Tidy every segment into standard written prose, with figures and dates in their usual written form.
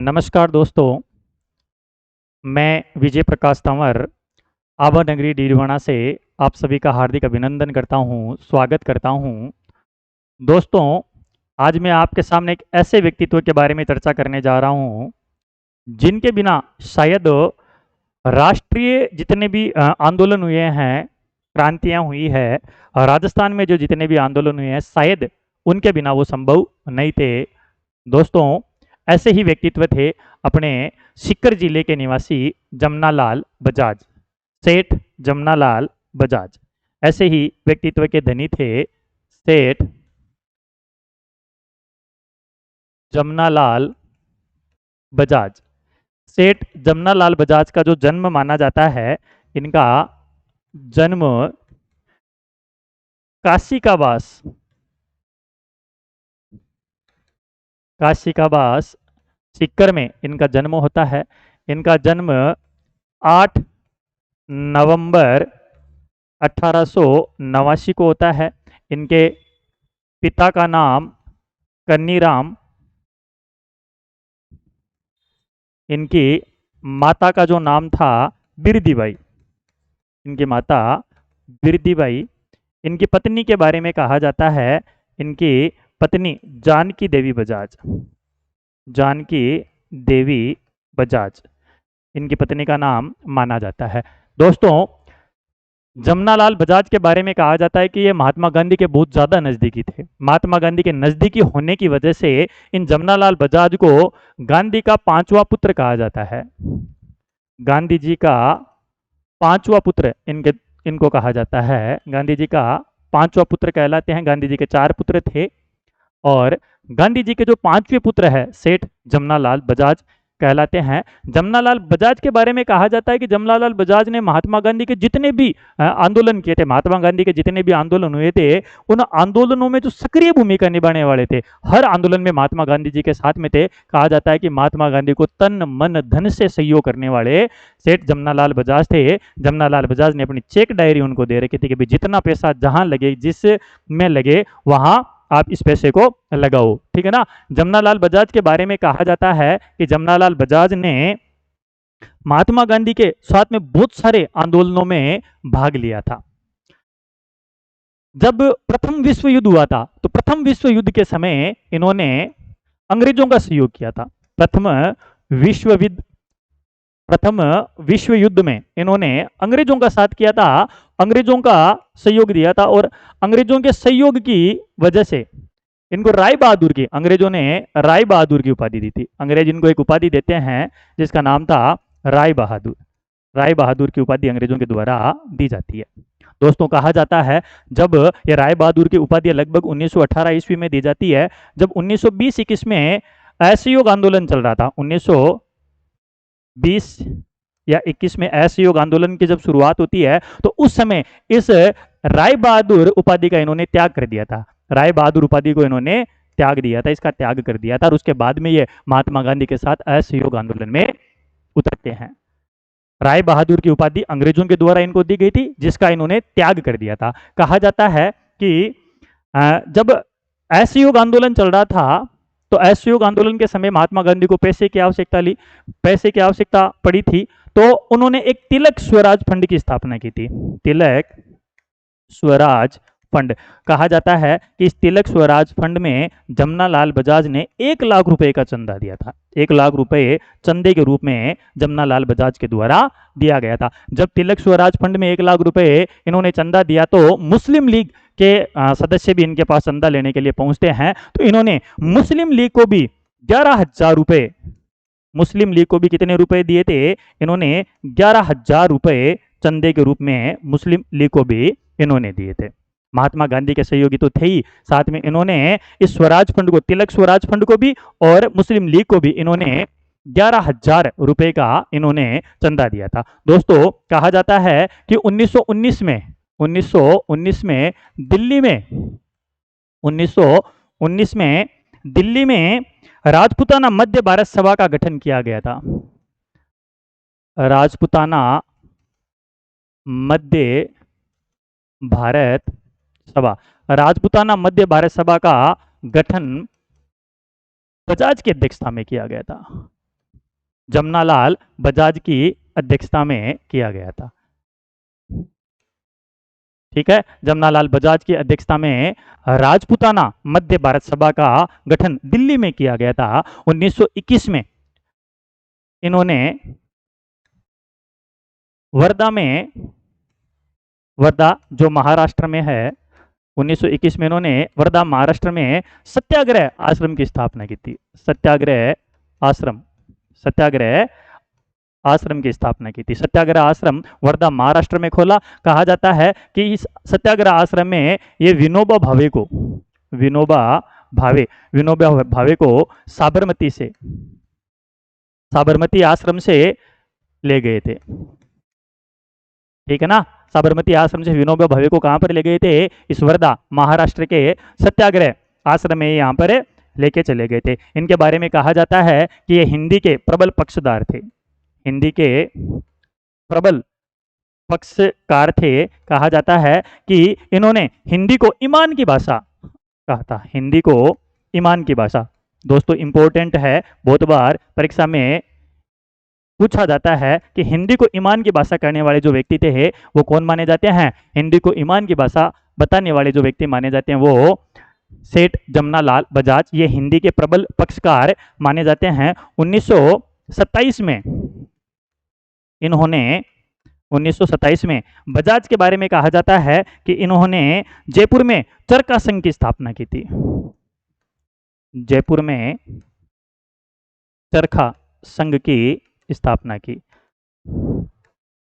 नमस्कार दोस्तों, मैं विजय प्रकाश तंवर आभा नगरी डीडवाना से आप सभी का हार्दिक अभिनंदन करता हूं, स्वागत करता हूं। दोस्तों, आज मैं आपके सामने एक ऐसे व्यक्तित्व के बारे में चर्चा करने जा रहा हूं, जिनके बिना शायद राष्ट्रीय जितने भी आंदोलन हुए हैं, क्रांतियां हुई है, राजस्थान में जो जितने भी आंदोलन हुए हैं, शायद उनके बिना वो संभव नहीं थे। दोस्तों, ऐसे ही व्यक्तित्व थे अपने सीकर जिले के निवासी जमनालाल बजाज, सेठ जमनालाल बजाज। ऐसे ही व्यक्तित्व के धनी थे सेठ जमनालाल बजाज। सेठ जमनालाल बजाज का जो जन्म माना जाता है, इनका जन्म काशी का वास सीकर में इनका जन्म होता है। इनका जन्म 8 नवंबर 1889 को होता है। इनके पिता का नाम कन्नीराम, इनकी माता का जो नाम था बिरदीबाई, इनकी माता बिरदीबाई। इनकी पत्नी के बारे में कहा जाता है, इनकी पत्नी जानकी देवी बजाज, जानकी देवी बजाज इनकी पत्नी का नाम माना जाता है। दोस्तों, जमनालाल बजाज के बारे में कहा जाता है कि ये महात्मा गांधी के बहुत ज़्यादा नज़दीकी थे। महात्मा गांधी के नज़दीकी होने की वजह से इन जमनालाल बजाज को गांधी का पांचवा पुत्र कहा जाता है। गांधी जी का पांचवा पुत्र इनको कहा जाता है। गांधी जी का पांचवा पुत्र कहलाते हैं। गांधी जी के 4 पुत्र थे और गांधी जी के जो 5वें पुत्र है सेठ जमनालाल बजाज कहलाते हैं। जमनालाल बजाज के बारे में कहा जाता है कि जमनालाल बजाज ने महात्मा गांधी के जितने भी आंदोलन किए थे, महात्मा गांधी के जितने भी आंदोलन हुए थे, उन आंदोलनों में जो सक्रिय भूमिका निभाने वाले थे, हर आंदोलन में महात्मा गांधी जी के साथ में थे। कहा जाता है कि महात्मा गांधी को तन मन धन से सहयोग करने वाले सेठ जमनालाल बजाज थे। जमनालाल बजाज ने अपनी चेक डायरी उनको दे रखी थी कि भाई जितना पैसा जहां लगे, जिस में लगे, वहां आप इस पैसे को लगाओ, ठीक है ना। जमनालाल बजाज के बारे में कहा जाता है कि जमनालाल बजाज ने महात्मा गांधी के साथ में बहुत सारे आंदोलनों में भाग लिया था। जब प्रथम विश्व युद्ध हुआ था, तो प्रथम विश्व युद्ध के समय इन्होंने अंग्रेजों का सहयोग किया था। प्रथम विश्व युद्ध में इन्होंने अंग्रेजों का साथ किया था, अंग्रेजों का सहयोग दिया था और अंग्रेजों के सहयोग की वजह से इनको राय बहादुर की, अंग्रेजों ने राय बहादुर की उपाधि दी थी। अंग्रेज इनको एक उपाधि देते हैं जिसका नाम था राय बहादुर। राय बहादुर की उपाधि अंग्रेजों के द्वारा दी जाती है। दोस्तों, कहा जाता है जब ये राय बहादुर की उपाधि लगभग 1918 ईस्वी में दी जाती है, जब 1920-21 में असहयोग आंदोलन चल रहा था, 1920 या 21 में असहयोग आंदोलन की जब शुरुआत होती है, तो उस समय इस राय बहादुर उपाधि का इन्होंने त्याग कर दिया था। राय बहादुर उपाधि को इन्होंने त्याग दिया था, इसका त्याग कर दिया था और उसके बाद में ये महात्मा गांधी के साथ असहयोग आंदोलन में उतरते हैं। राय बहादुर की उपाधि अंग्रेजों के द्वारा इनको दी गई थी, जिसका इन्होंने त्याग कर दिया था। कहा जाता है कि जब असहयोग आंदोलन चल रहा था, तो असहयोग आंदोलन के समय महात्मा गांधी को पैसे की आवश्यकता पड़ी थी, तो उन्होंने एक तिलक स्वराज फंड की स्थापना की थी। तिलक स्वराज फंड। कहा जाता है कि इस तिलक स्वराज फंड में जमनालाल बजाज ने 1 लाख रुपए का चंदा दिया था। 1 लाख रुपए चंदे के रूप में जमनालाल बजाज के द्वारा दिया गया था। जब तिलक स्वराज फंड में 1 लाख रुपए इन्होंने चंदा दिया, तो मुस्लिम लीग के सदस्य भी इनके पास चंदा लेने के लिए पहुंचते हैं, तो इन्होंने मुस्लिम लीग को भी 11,000 रुपए, मुस्लिम लीग को भी कितने रुपए दिए थे? इन्होंने 11,000 रुपए चंदे के रूप में मुस्लिम लीग को भी इन्होंने दिए थे। महात्मा गांधी के सहयोगी तो थे ही, साथ में इन्होंने इस स्वराज फंड को, तिलक स्वराज फंड को भी और मुस्लिम लीग को भी इन्होंने 11,000 रुपए का इन्होंने चंदा दिया था। दोस्तों, कहा जाता है कि 1919 में दिल्ली में राजपूताना मध्य भारत सभा का गठन किया गया था। राजपूताना मध्य भारत सभा, राजपूताना मध्य भारत सभा का गठन बजाज की अध्यक्षता में किया गया था। जमनालाल बजाज की अध्यक्षता में किया गया था। ठीक है, जमनालाल बजाज की अध्यक्षता में राजपूताना मध्य भारत सभा का गठन दिल्ली में किया गया था। 1921 में इन्होंने वर्धा जो महाराष्ट्र में है, 1921 में इन्होंने वर्धा महाराष्ट्र में सत्याग्रह आश्रम की स्थापना की थी। सत्याग्रह आश्रम की स्थापना की थी। सत्याग्रह आश्रम वर्धा महाराष्ट्र में खोला। कहा जाता है कि इस सत्याग्रह आश्रम में ये विनोबा भावे को साबरमती आश्रम से ले गए थे। ठीक है ना, साबरमती आश्रम से विनोबा भावे को कहां पर ले गए थे? इस वर्धा महाराष्ट्र के सत्याग्रह आश्रम में यहाँ पर लेके चले गए थे। इनके बारे में कहा जाता है कि ये हिंदी के प्रबल पक्षधर थे। हिंदी के प्रबल पक्षकार थे। कहा जाता है कि इन्होंने हिंदी को ईमान की भाषा कहा था। हिंदी को ईमान की भाषा दोस्तों इंपॉर्टेंट है, बहुत बार परीक्षा में पूछा जाता है कि हिंदी को ईमान की भाषा करने वाले जो व्यक्ति थे वो कौन माने जाते हैं? हिंदी को ईमान की भाषा बताने वाले जो व्यक्ति माने जाते हैं वो सेठ जमनालाल बजाज, ये हिंदी के प्रबल पक्षकार माने जाते हैं। 1927 में बजाज के बारे में कहा जाता है कि इन्होंने जयपुर में चरखा संघ की स्थापना की थी। जयपुर में चरखा संघ की स्थापना की।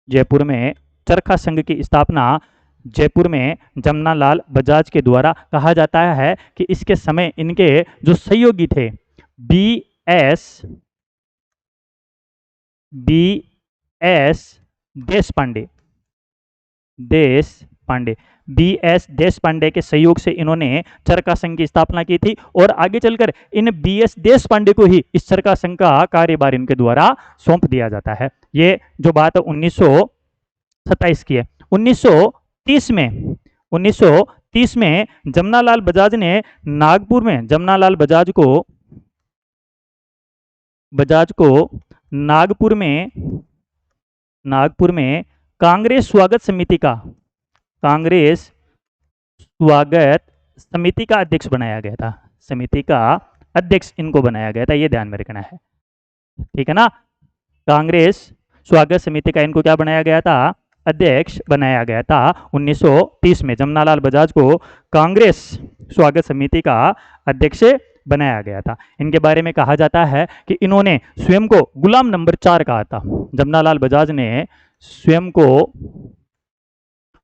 जयपुर में चरखा संघ की स्थापना जयपुर में जमनालाल बजाज के द्वारा। कहा जाता है कि इसके समय इनके जो सहयोगी थे बी.एस. देशपांडे के सहयोग से इन्होंने चरखा संघ की स्थापना की थी और आगे चलकर इन बी.एस. देशपांडे को ही इस चरखा संघ का कार्यभार इनके द्वारा सौंप दिया जाता है। ये जो बात 1927 की है। 1930 में जमनालाल बजाज ने नागपुर में नागपुर में कांग्रेस स्वागत समिति का अध्यक्ष बनाया गया था। समिति का अध्यक्ष इनको बनाया गया था, ये ध्यान में रखना है। ठीक है ना, कांग्रेस स्वागत समिति का इनको क्या बनाया गया था? अध्यक्ष बनाया गया था। 1930 में जमनालाल बजाज को कांग्रेस स्वागत समिति का अध्यक्ष बनाया गया था। इनके बारे में कहा जाता है कि इन्होंने स्वयं को गुलाम नंबर 4 कहा था। जमनालाल बजाज ने स्वयं को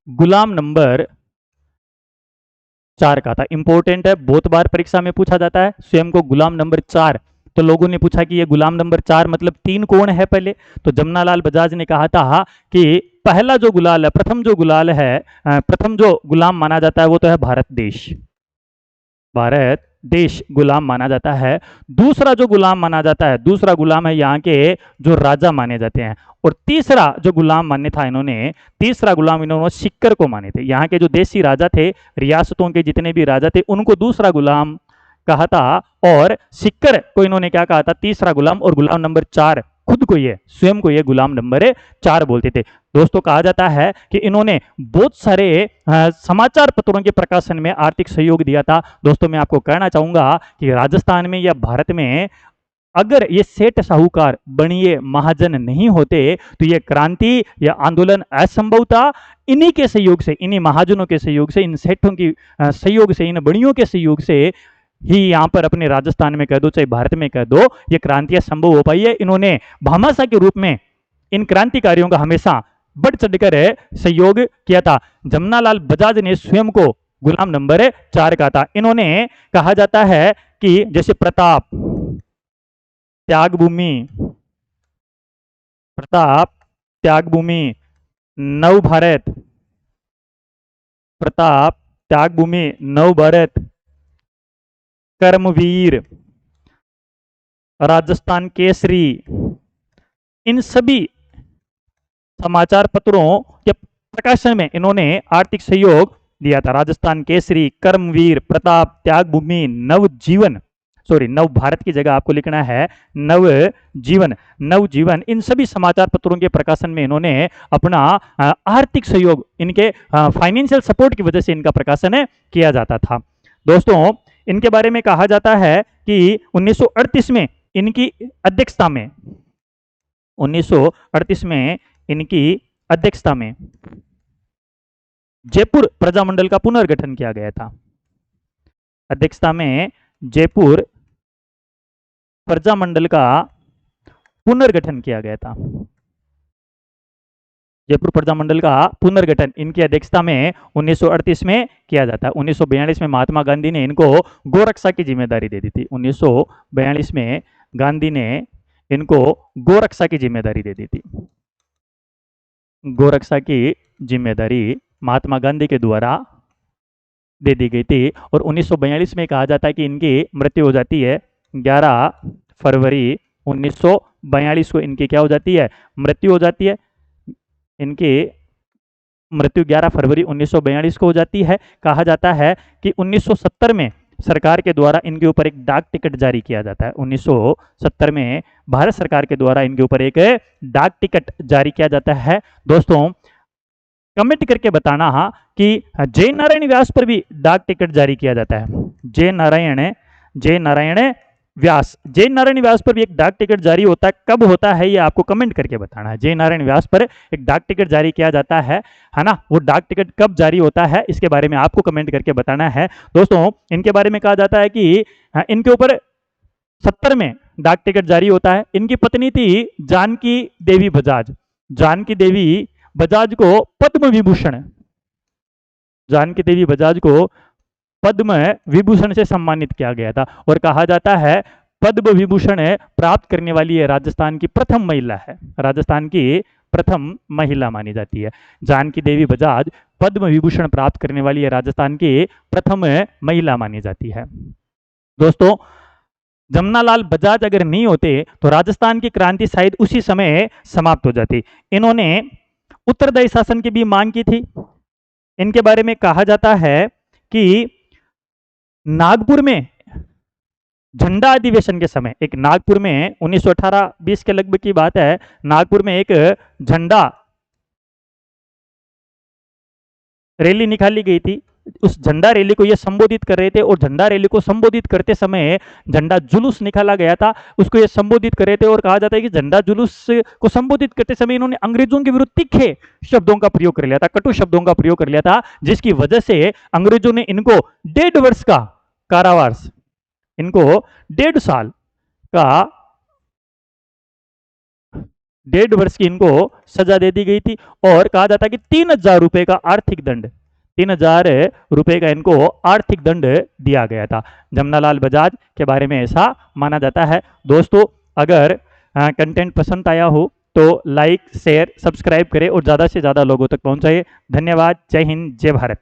गुलाम नंबर 4 कहा था। इंपॉर्टेंट है, बहुत बार परीक्षा में पूछा जाता है स्वयं को गुलाम नंबर 4। तो लोगों ने पूछा कि ये गुलाम नंबर 4 मतलब 3 कौन है पहले? तो जमनालाल बजाज ने कहा था कि पहला जो गुलाल है, प्रथम जो गुलाम माना जाता है वो तो है भारत देश गुलाम माना जाता है। दूसरा जो गुलाम माना जाता है, दूसरा गुलाम है यहाँ के जो राजा माने जाते हैं। और तीसरा जो गुलाम माने था तीसरा गुलाम इन्होंने सिक्कर को माने थे। यहाँ के जो देसी राजा थे, रियासतों के जितने भी राजा थे, उनको दूसरा गुलाम कहा था और सिक्कर को इन्होंने क्या कहा था? तीसरा गुलाम। और गुलाम नंबर 4 खुद को ये स्वयं को ये गुलाम नंबर 4 बोलते थे। दोस्तों कहा जाता है कि इन्होंने बहुत सारे समाचार पत्रों के प्रकाशन में आर्थिक सहयोग दिया था। दोस्तों मैं आपको कहना चाहूंगा कि राजस्थान में या भारत में अगर ये सेठ साहूकार बणिए महाजन नहीं होते तो ये क्रांति या आंदोलन असंभव था। इन्हीं के सहयोग से, इन्हीं महाजनों के सहयोग से, इन सेठों की सहयोग से, इन बणियों के सहयोग से ही यहाँ पर अपने राजस्थान में कह दो चाहे भारत में कह दो, ये क्रांतियां संभव हो पाई है। इन्होंने भामाशाह के रूप में इन क्रांतिकारियों का हमेशा बढ़ चढ़कर सहयोग किया था। जमनालाल बजाज ने स्वयं को गुलाम नंबर 4 कहा था। इन्होंने कहा जाता है कि जैसे प्रताप, त्यागभूमि, नवभारत, कर्मवीर, राजस्थान केसरी, इन सभी समाचार पत्रों के प्रकाशन में इन्होंने आर्थिक सहयोग दिया था। राजस्थान केसरी, कर्मवीर, प्रताप, त्यागभूमि, नवजीवन, सॉरी, नव भारत की जगह आपको लिखना है नव जीवन। नव जीवन, इन सभी समाचार पत्रों के प्रकाशन में इन्होंने अपना आर्थिक सहयोग, इनके फाइनेंशियल सपोर्ट की वजह से इनका प्रकाशन किया जाता था। दोस्तों, इनके बारे में कहा जाता है कि 1938 में इनकी अध्यक्षता में 1938 में इनकी अध्यक्षता में जयपुर प्रजामंडल का पुनर्गठन किया गया था। अध्यक्षता में जयपुर प्रजामंडल का पुनर्गठन किया गया था। जयपुर प्रजामंडल का पुनर्गठन इनकी अध्यक्षता में 1938 में किया जाता है। 1942 में महात्मा गांधी ने इनको गोरक्षा की जिम्मेदारी दे दी थी। 1942 में गांधी ने इनको गोरक्षा की जिम्मेदारी दे दी थी। गोरक्षा की जिम्मेदारी महात्मा गांधी के द्वारा दे दी गई थी। और 1942 में कहा जाता है कि इनकी मृत्यु हो जाती है 11 फरवरी 1942 को इनकी क्या हो जाती है, मृत्यु हो जाती है। इनकी मृत्यु 11 फरवरी 1942 को हो जाती है। कहा जाता है कि 1970 में सरकार के द्वारा इनके ऊपर एक डाक टिकट जारी किया जाता है। 1970 में भारत सरकार के द्वारा इनके ऊपर एक डाक टिकट जारी किया जाता है। दोस्तों, कमेंट करके बताना कि जय नारायण व्यास पर भी डाक टिकट जारी किया जाता है। जय नारायण व्यास पर भी एक डाक टिकट जारी होता है। कब होता है ये आपको कमेंट करके बताना है। जय नारायण व्यास पर एक डाक टिकट जारी किया जाता है ना। वो डाक टिकट कब जारी होता है इसके बारे में आपको कमेंट करके बताना है। दोस्तों, इनके बारे में कहा जाता है कि इनके ऊपर 70 में डाक टिकट जारी होता है। इनकी पत्नी थी जानकी देवी बजाज। जानकी देवी बजाज को पद्म विभूषण, जानकी देवी बजाज को पद्म विभूषण से सम्मानित किया गया था। और कहा जाता है पद्म विभूषण प्राप्त करने वाली ये राजस्थान की प्रथम महिला है। राजस्थान की प्रथम महिला मानी जाती है। जानकी देवी बजाज पद्म विभूषण प्राप्त करने वाली ये राजस्थान की प्रथम महिला मानी जाती है। दोस्तों, जमनालाल बजाज अगर नहीं होते तो राजस्थान की क्रांति शायद उसी समय समाप्त हो जाती। इन्होंने उत्तरदायी शासन की भी मांग की थी। इनके बारे में कहा जाता है कि नागपुर में झंडा अधिवेशन के समय, एक नागपुर में 1918-20 के लगभग की बात है, नागपुर में एक झंडा रैली निकाली गई थी। उस झंडा रैली को ये संबोधित कर रहे थे और झंडा रैली को संबोधित करते समय झंडा जुलूस निकाला गया था, उसको ये संबोधित कर रहे थे। और कहा जाता है कि झंडा जुलूस को संबोधित करते समय इन्होंने अंग्रेजों के विरुद्ध तीखे शब्दों का प्रयोग कर लिया था, कटु शब्दों का प्रयोग कर लिया था, जिसकी वजह से अंग्रेजों ने इनको 1.5 वर्ष का कारावास, इनको 1.5 साल का 1.5 वर्ष की इनको सजा दे दी गई थी। और कहा जाता है कि 3,000 रुपए का आर्थिक दंड, 3,000 रुपए का इनको आर्थिक दंड दिया गया था। जमनालाल बजाज के बारे में ऐसा माना जाता है। दोस्तों, अगर कंटेंट पसंद आया हो तो लाइक, शेयर, सब्सक्राइब करें और ज़्यादा से ज़्यादा लोगों तक पहुंचाइए। धन्यवाद। जय हिंद, जय भारत।